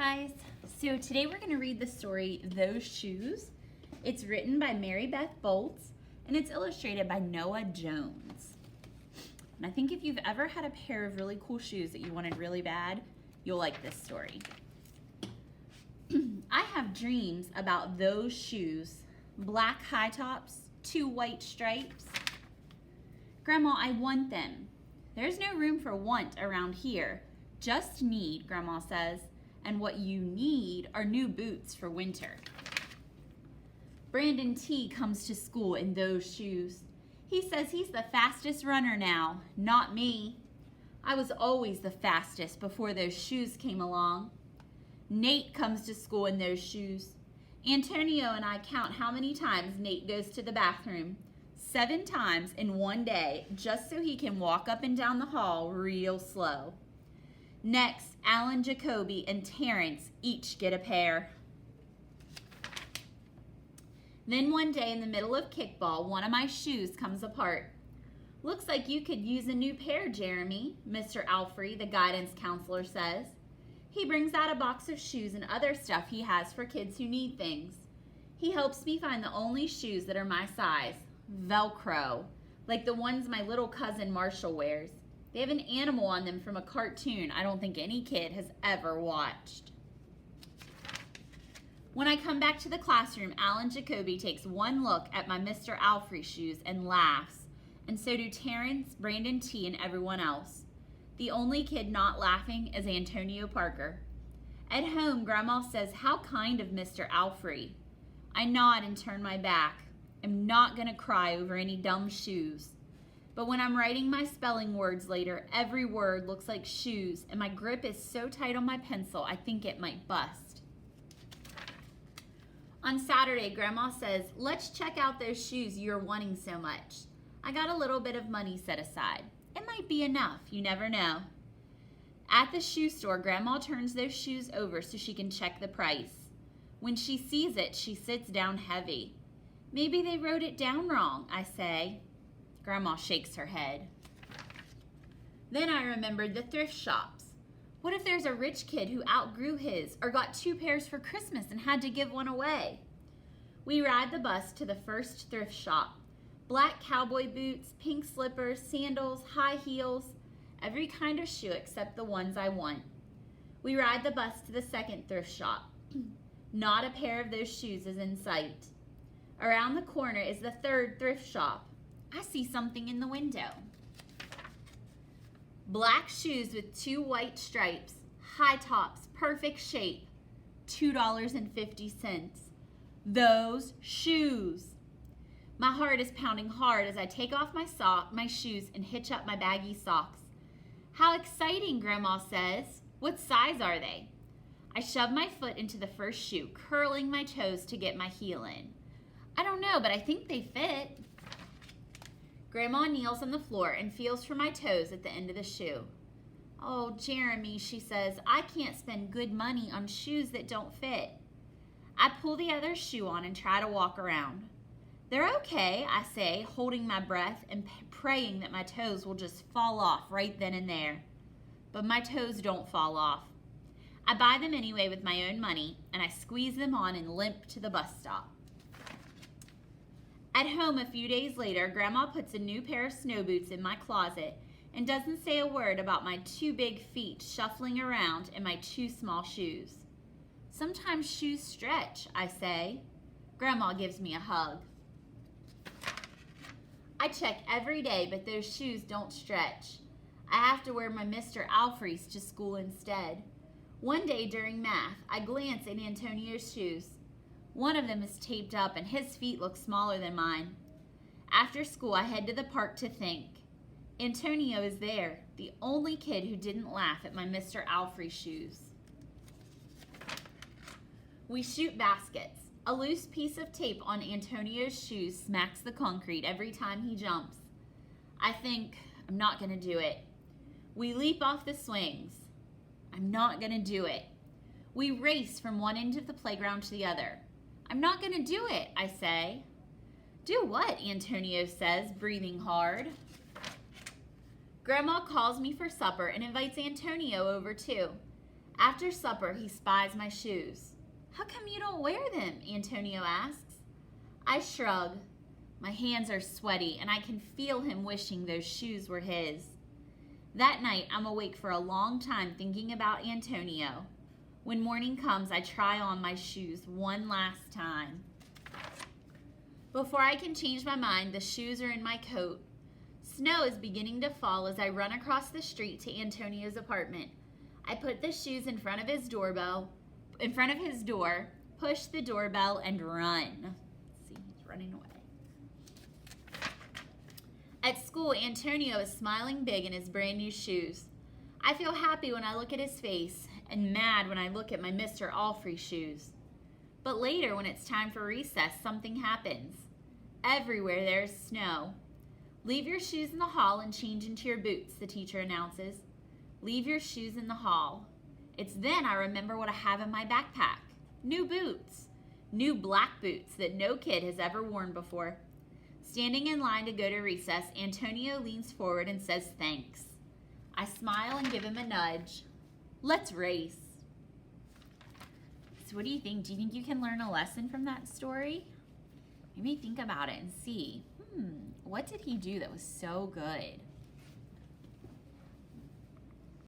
guys. So today we're going to read the story Those Shoes. It's written by Mary Beth Bolts and it's illustrated by Noah Jones. And I think if you've ever had a pair of really cool shoes that you wanted really bad, you'll like this story. I have dreams about those shoes, black high tops, 2 white stripes. Grandma, I want them. There's no room for want around here. Just need, Grandma says, and what you need are new boots for winter. Brandon T comes to school in those shoes. He says he's the fastest runner now, not me. I was always the fastest before those shoes came along. Nate comes to school in those shoes. Antonio and I count how many times Nate goes to the bathroom. 7 times in one day, just so he can walk up and down the hall real slow. Next, Alan Jacoby and Terrence each get a pair. Then one day in the middle of kickball, one of my shoes comes apart. Looks like you could use a new pair, Jeremy, Mr. Alfrey, the guidance counselor, says. He brings out a box of shoes and other stuff he has for kids who need things. He helps me find the only shoes that are my size, Velcro, like the ones my little cousin Marshall wears. They have an animal on them from a cartoon I don't think any kid has ever watched. When I come back to the classroom, Alan Jacoby takes one look at my Mr. Alfrey shoes and laughs, and so do Terrence, Brandon T, and everyone else. The only kid not laughing is Antonio Parker. At home, Grandma says, "How kind of Mr. Alfrey." I nod and turn my back. I'm not going to cry over any dumb shoes. But when I'm writing my spelling words later, every word looks like shoes, and my grip is so tight on my pencil, I think it might bust. On Saturday, Grandma says, "Let's check out those shoes you're wanting so much." I got a little bit of money set aside. It might be enough, you never know. At the shoe store, Grandma turns those shoes over so she can check the price. When she sees it, she sits down heavy. "Maybe they wrote it down wrong," I say. Grandma shakes her head. Then I remembered the thrift shops. What if there's a rich kid who outgrew his or got 2 pairs for Christmas and had to give one away? We ride the bus to the first thrift shop. Black cowboy boots, pink slippers, sandals, high heels, every kind of shoe except the ones I want. We ride the bus to the second thrift shop. Not a pair of those shoes is in sight. Around the corner is the third thrift shop. I see something in the window. Black shoes with 2 white stripes, high tops, perfect shape, $2.50. Those shoes. My heart is pounding hard as I take off my shoes and hitch up my baggy socks. "How exciting," Grandma says. "What size are they?" I shove my foot into the first shoe, curling my toes to get my heel in. "I don't know, but I think they fit." Grandma kneels on the floor and feels for my toes at the end of the shoe. "Oh, Jeremy," she says, "I can't spend good money on shoes that don't fit." I pull the other shoe on and try to walk around. "They're okay," I say, holding my breath and praying that my toes will just fall off right then and there. But my toes don't fall off. I buy them anyway with my own money, and I squeeze them on and limp to the bus stop. At home a few days later, Grandma puts a new pair of snow boots in my closet and doesn't say a word about my 2 big feet shuffling around in my 2 small shoes. "Sometimes shoes stretch," I say. Grandma gives me a hug. I check every day, but those shoes don't stretch. I have to wear my Mr. Alfrey's to school instead. One day during math, I glance at Antonio's shoes. One of them is taped up and his feet look smaller than mine. After school, I head to the park to think. Antonio is there, the only kid who didn't laugh at my Mr. Alfrey shoes. We shoot baskets. A loose piece of tape on Antonio's shoes smacks the concrete every time he jumps. I think, I'm not going to do it. We leap off the swings. I'm not going to do it. We race from one end of the playground to the other. I'm not going to do it, I say. "Do what?" Antonio says, breathing hard. Grandma calls me for supper and invites Antonio over too. After supper, he spies my shoes. How come you don't wear them? Antonio asks. I shrug. My hands are sweaty, and I can feel him wishing those shoes were his. That night, I'm awake for a long time thinking about Antonio. When morning comes, I try on my shoes one last time. Before I can change my mind, the shoes are in my coat. Snow is beginning to fall as I run across the street to Antonio's apartment. I put the shoes in front of his door, push the doorbell, and run. See, he's running away. At school, Antonio is smiling big in his brand new shoes. I feel happy when I look at his face and mad when I look at my Mr. Allfree shoes. But later, when it's time for recess, something happens. Everywhere there is snow. Leave your shoes in the hall and change into your boots, the teacher announces. Leave your shoes in the hall. It's then I remember what I have in my backpack. New boots. New black boots that no kid has ever worn before. Standing in line to go to recess, Antonio leans forward and says thanks. I smile and give him a nudge. Let's race. So what do you think? Do you think you can learn a lesson from that story? Maybe think about it and see, what did he do that was so good?